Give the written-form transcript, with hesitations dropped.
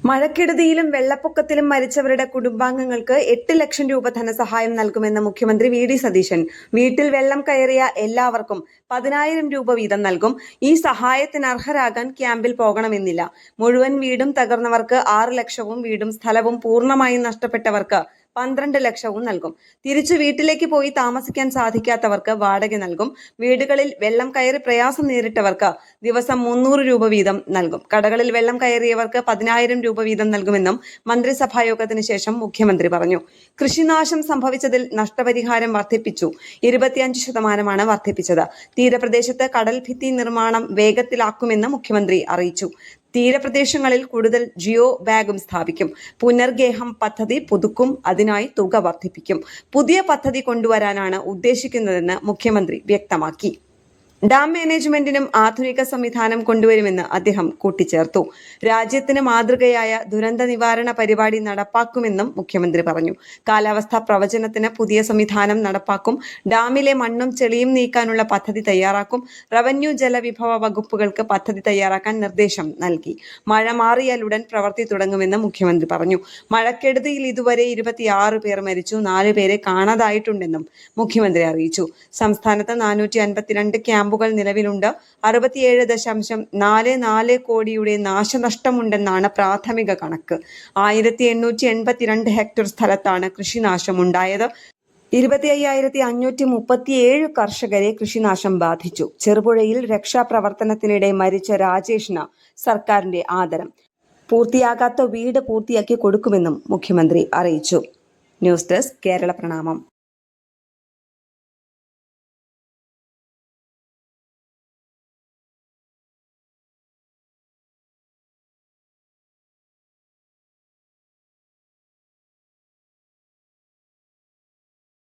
മഴക്കെടുതിയിലും വെള്ളപ്പൊക്കത്തിലും മരിച്ചവരുടെ കുടുംബാംഗങ്ങൾക്ക് 8 ലക്ഷം രൂപ ധനസഹായം നൽകുമെന്ന് മുഖ്യമന്ത്രി വി.ഡി. സതീശൻ. വീട്ടിൽ വെള്ളം കയറിയ എല്ലാവർക്കും 10,000 രൂപ വീതം നൽകും. ഈ സഹായത്തിന് അർഹരാകാൻ ക്യാമ്പിൽ പോകണമെന്നില്ല. മുഴുവൻ വീടും തകർന്നവർക്ക് 6 ലക്ഷവും വീടും സ്ഥലവും പൂർണ്ണമായും നഷ്ടപ്പെട്ടവർക്ക് 12 ലക്ഷവും നൽകും. തിരിച്ചു വീട്ടിലേക്ക് പോയി താമസിക്കാൻ സാധിക്കാത്തവർക്ക് വാടക നൽകും. വീടുകളിൽ വെള്ളം കയറി പ്രയാസം നേരിട്ടവർക്ക് ദിവസം 300 രൂപ വീതം നൽകും. കടകളിൽ വെള്ളം കയറിയവർക്ക് 10,000 രൂപ വീതം നൽകുമെന്നും മന്ത്രിസഭായോഗത്തിന് ശേഷം മുഖ്യമന്ത്രി പറഞ്ഞു. കൃഷിനാശം സംഭവിച്ചതിൽ നഷ്ടപരിഹാരം വർദ്ധിപ്പിച്ചു. 25% വർദ്ധിപ്പിച്ചത്. തീരപ്രദേശത്ത് കടൽ ഭിത്തി നിർമ്മാണം വേഗത്തിലാക്കുമെന്ന് മുഖ്യമന്ത്രി അറിയിച്ചു. തീരപ്രദേശങ്ങളിൽ കൂടുതൽ ജിയോ ബാഗും സ്ഥാപിക്കും. പുനർഗേഹം പദ്ധതി പുതുക്കും. അതിനായി തുക വർദ്ധിപ്പിക്കും. പുതിയ പദ്ധതി കൊണ്ടുവരാനാണ് ഉദ്ദേശിക്കുന്നതെന്ന് മുഖ്യമന്ത്രി വ്യക്തമാക്കി. ഡാം മാനേജ്മെന്റിനും ആധുനിക സംവിധാനം കൊണ്ടുവരുമെന്ന് അദ്ദേഹം കൂട്ടിച്ചേർത്തു. രാജ്യത്തിന് മാതൃകയായ ദുരന്ത നിവാരണ പരിപാടി നടപ്പാക്കുമെന്നും മുഖ്യമന്ത്രി പറഞ്ഞു. കാലാവസ്ഥാ പ്രവചനത്തിന് പുതിയ സംവിധാനം നടപ്പാക്കും. ഡാമിലെ മണ്ണും ചെളിയും നീക്കാനുള്ള പദ്ധതി തയ്യാറാക്കും. റവന്യൂ ജലവിഭവ വകുപ്പുകൾക്ക് പദ്ധതി തയ്യാറാക്കാൻ നിർദ്ദേശം നൽകി. മഴ മാറിയാൽ ഉടൻ പ്രവൃത്തി തുടങ്ങുമെന്ന് മുഖ്യമന്ത്രി പറഞ്ഞു. മഴക്കെടുതിയിൽ ഇതുവരെ 26 പേർ മരിച്ചു. 4 പേരെ കാണാതായിട്ടുണ്ടെന്നും മുഖ്യമന്ത്രി അറിയിച്ചു. സംസ്ഥാനത്ത് 452 ക്യാമ്പുകൾ നിലവിലുണ്ട്. 67.44 കോടിയുടെ നാശനഷ്ടമുണ്ടെന്നാണ് പ്രാഥമിക കണക്ക്. 1882 ഹെക്ടർ സ്ഥലത്താണ് കൃഷിനാശമുണ്ടായത്. 25,537 കർഷകരെ കൃഷിനാശം ബാധിച്ചു. ചെറുപുഴയിൽ രക്ഷാപ്രവർത്തനത്തിനിടെ മരിച്ച രാജേഷിന് സർക്കാരിന്റെ ആദരം. പൂർത്തിയാകാത്ത വീട് പൂർത്തിയാക്കി കൊടുക്കുമെന്നും മുഖ്യമന്ത്രി അറിയിച്ചു. ന്യൂസ് ഡെസ്ക് കേരള പ്രണാമം.